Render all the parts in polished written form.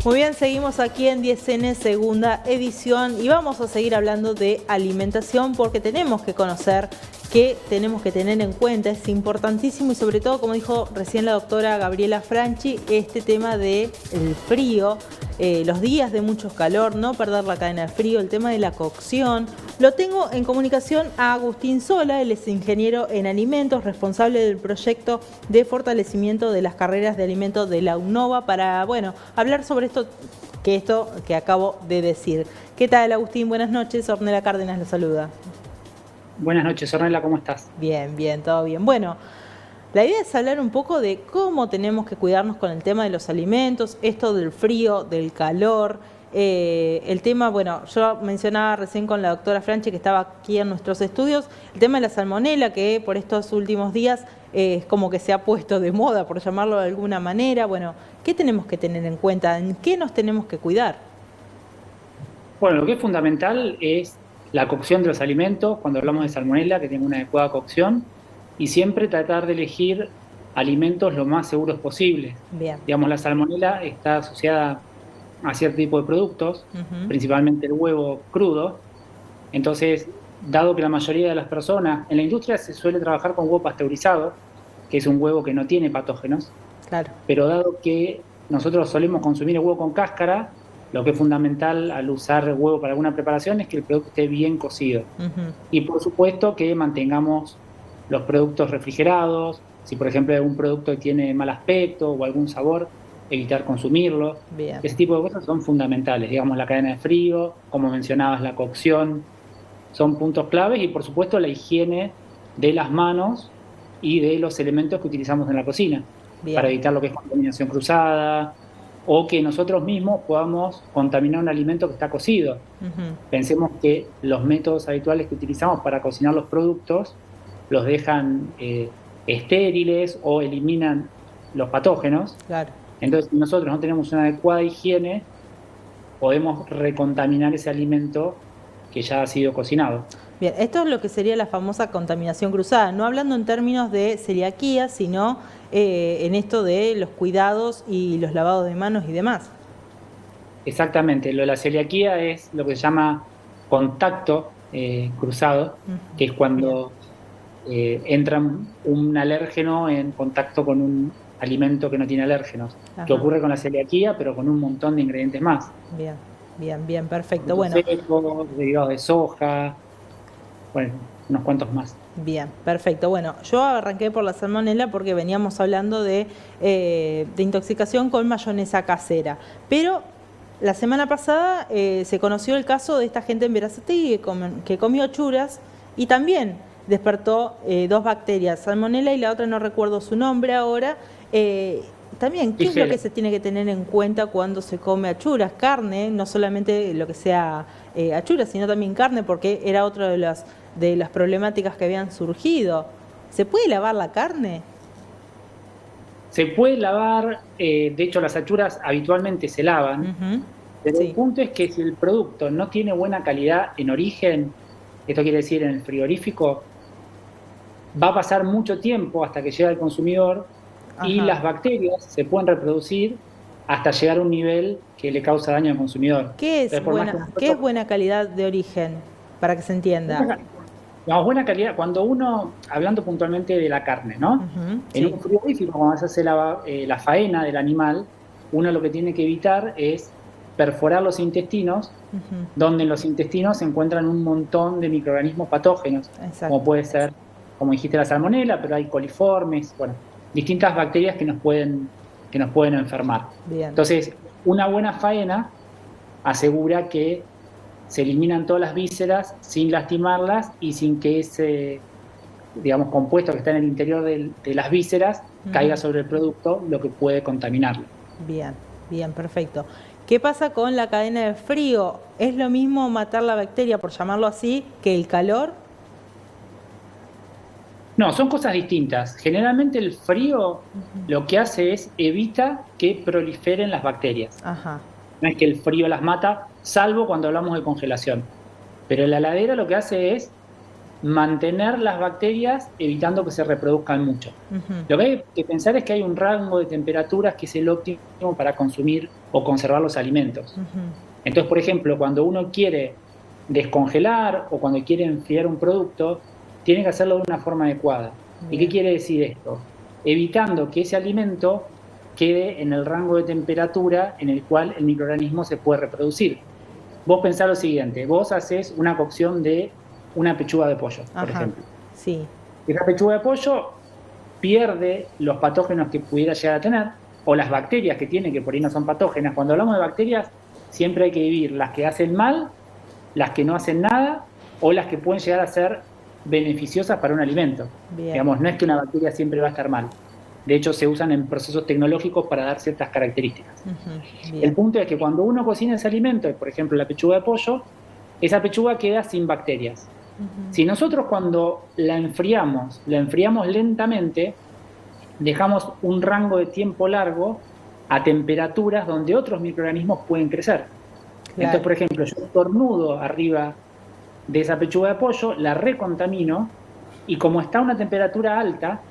Muy bien, seguimos aquí en 10N segunda edición y vamos a seguir hablando de alimentación porque tenemos que conocer qué tenemos que tener en cuenta. Es importantísimo y sobre todo, como dijo recién la doctora Gabriela Franchi, este tema del frío, los días de mucho calor, no perder la cadena de frío, el tema de la cocción. Lo tengo en comunicación a Agustín Sola, él es ingeniero en alimentos, responsable del proyecto de fortalecimiento de las carreras de alimentos de la UNOVA para, bueno, hablar sobre esto que acabo de decir. ¿Qué tal, Agustín? Buenas noches, Ornella Cárdenas lo saluda. Buenas noches, Ornella, ¿cómo estás? Bien, bien, todo bien. Bueno, la idea es hablar un poco de cómo tenemos que cuidarnos con el tema de los alimentos, esto del frío, del calor. El tema, bueno, yo mencionaba recién con la doctora Franchi que estaba aquí en nuestros estudios, el tema de la salmonela, que por estos últimos días es como que se ha puesto de moda, por llamarlo de alguna manera. Bueno, ¿qué tenemos que tener en cuenta? ¿En qué nos tenemos que cuidar? Bueno, lo que es fundamental es la cocción de los alimentos, cuando hablamos de salmonela, que tenga una adecuada cocción, y siempre tratar de elegir alimentos lo más seguros posibles. Bien. Digamos, la salmonela está asociada a cierto tipo de productos, Ujú. principalmente el huevo crudo. Entonces, dado que la mayoría de las personas, en la industria se suele trabajar con huevo pasteurizado, que es un huevo que no tiene patógenos, Claro. pero dado que nosotros solemos consumir el huevo con cáscara, lo que es fundamental al usar huevo para alguna preparación es que el producto esté bien cocido. Ujú. Y por supuesto que mantengamos los productos refrigerados. Si por ejemplo algún producto tiene mal aspecto o algún sabor, evitar consumirlo. Bien. Ese tipo de cosas son fundamentales. Digamos, la cadena de frío, como mencionabas, la cocción, son puntos claves y por supuesto la higiene de las manos y de los elementos que utilizamos en la cocina, para Bien. evitar lo que es contaminación cruzada o que nosotros mismos podamos contaminar un alimento que está cocido. Ujú. Pensemos que los métodos habituales que utilizamos para cocinar los productos los dejan estériles o eliminan los patógenos. Claro. Entonces, si nosotros no tenemos una adecuada higiene, podemos recontaminar ese alimento que ya ha sido cocinado. Bien, esto es lo que sería la famosa contaminación cruzada, no hablando en términos de celiaquía, sino en esto de los cuidados y los lavados de manos y demás. Exactamente, lo de la celiaquía es lo que se llama contacto cruzado, Ujú. que es Bien. cuando entra un alérgeno en contacto con un alimento que no tiene alérgenos, que Ajá. ocurre con la celiaquía, pero con un montón de ingredientes más. Bien, bien, bien, perfecto. Frutos Bueno, secos, derivados de soja, bueno, unos cuantos más. bien, perfecto. Bueno, yo arranqué por la salmonela porque veníamos hablando de intoxicación con mayonesa casera, pero la semana pasada se conoció el caso de esta gente en Berazategui que comió churas y también despertó dos bacterias, salmonela y la otra no recuerdo su nombre ahora. Eh, También, ¿qué es lo que Shigella. se tiene que tener en cuenta cuando se come achuras? Carne, no solamente lo que sea achuras, sino también carne, porque era otra de las problemáticas que habían surgido. ¿Se puede lavar la carne? Se puede lavar, de hecho las achuras habitualmente se lavan, Ujú. pero el Sí. punto es que si el producto no tiene buena calidad en origen, esto quiere decir en el frigorífico, va a pasar mucho tiempo hasta que llegue al consumidor y Ajá. las bacterias se pueden reproducir hasta llegar a un nivel que le causa daño al consumidor. Entonces, por más que ¿Qué es nosotros... buena calidad de origen? Para que se entienda. Digamos, buena calidad, cuando uno, hablando puntualmente de la carne, ¿no? Ujú. En Sí. un frigorífico, cuando se hace la faena del animal, uno lo que tiene que evitar es perforar los intestinos, Ujú. donde en los intestinos se encuentran un montón de microorganismos patógenos, como Exacto. puede ser, como dijiste, la salmonela, pero hay coliformes, bueno, distintas bacterias que nos pueden enfermar. Bien. Entonces, una buena faena asegura que se eliminan todas las vísceras sin lastimarlas y sin que ese, digamos, compuesto que está en el interior de las vísceras caiga Ujú. sobre el producto, lo que puede contaminarlo. Bien, bien, perfecto. ¿Qué pasa con la cadena de frío? ¿Es lo mismo matar la bacteria, por llamarlo así, que el calor? No, son cosas distintas. Generalmente el frío Ujú. lo que hace es evita que proliferen las bacterias. Ajá. No es que el frío las mata, salvo cuando hablamos de congelación. Pero la heladera lo que hace es mantener las bacterias evitando que se reproduzcan mucho. Lo que hay que pensar es que hay un rango de temperaturas que es el óptimo para consumir o conservar los alimentos. Entonces, por ejemplo, cuando uno quiere descongelar o cuando quiere enfriar un producto, tiene que hacerlo de una forma adecuada. ¿Y qué quiere decir esto? Evitando que ese alimento quede en el rango de temperatura en el cual el microorganismo se puede reproducir. Vos pensás lo siguiente, vos haces una cocción de una pechuga de pollo, por ejemplo. Sí. Esa pechuga de pollo pierde los patógenos que pudiera llegar a tener, o las bacterias que tiene, que por ahí no son patógenas. Cuando hablamos de bacterias, siempre hay que dividir las que hacen mal, las que no hacen nada, o las que pueden llegar a ser beneficiosas para un alimento. Bien. Digamos, no es que una bacteria siempre va a estar mal. De hecho, se usan en procesos tecnológicos para dar ciertas características. El punto es que cuando uno cocina ese alimento, por ejemplo la pechuga de pollo, esa pechuga queda sin bacterias. Si nosotros cuando la enfriamos lentamente, dejamos un rango de tiempo largo a temperaturas donde otros microorganismos pueden crecer. Entonces, por ejemplo, yo estornudo arriba de esa pechuga de pollo, la recontamino, y como está a una temperatura alta,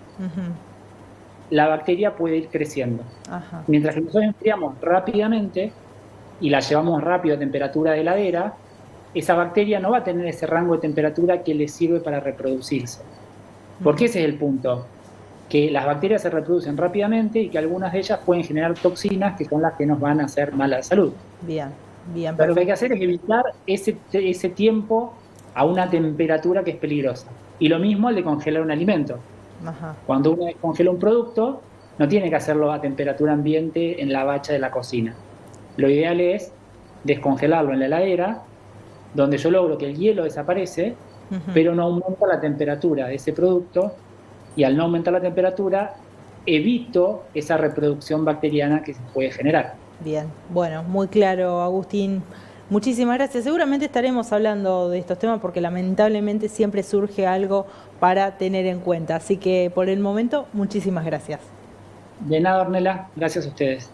la bacteria puede ir creciendo. Mientras que nosotros enfriamos rápidamente y la llevamos rápido a temperatura de heladera, esa bacteria no va a tener ese rango de temperatura que le sirve para reproducirse. Porque ese es el punto, que las bacterias se reproducen rápidamente y que algunas de ellas pueden generar toxinas que son las que nos van a hacer mal a la salud. Bien. Pero lo que hay que hacer es evitar ese tiempo a una temperatura que es peligrosa. Y lo mismo el de congelar un alimento. Cuando uno descongela un producto, no tiene que hacerlo a temperatura ambiente en la bacha de la cocina. Lo ideal es descongelarlo en la heladera, donde yo logro que el hielo desaparece, pero no aumenta la temperatura de ese producto, y al no aumentar la temperatura, evito esa reproducción bacteriana que se puede generar. Bien, bueno, muy claro, Agustín. Muchísimas gracias. Seguramente estaremos hablando de estos temas porque lamentablemente siempre surge algo para tener en cuenta. Así que por el momento, muchísimas gracias. De nada, Ornella. Gracias a ustedes.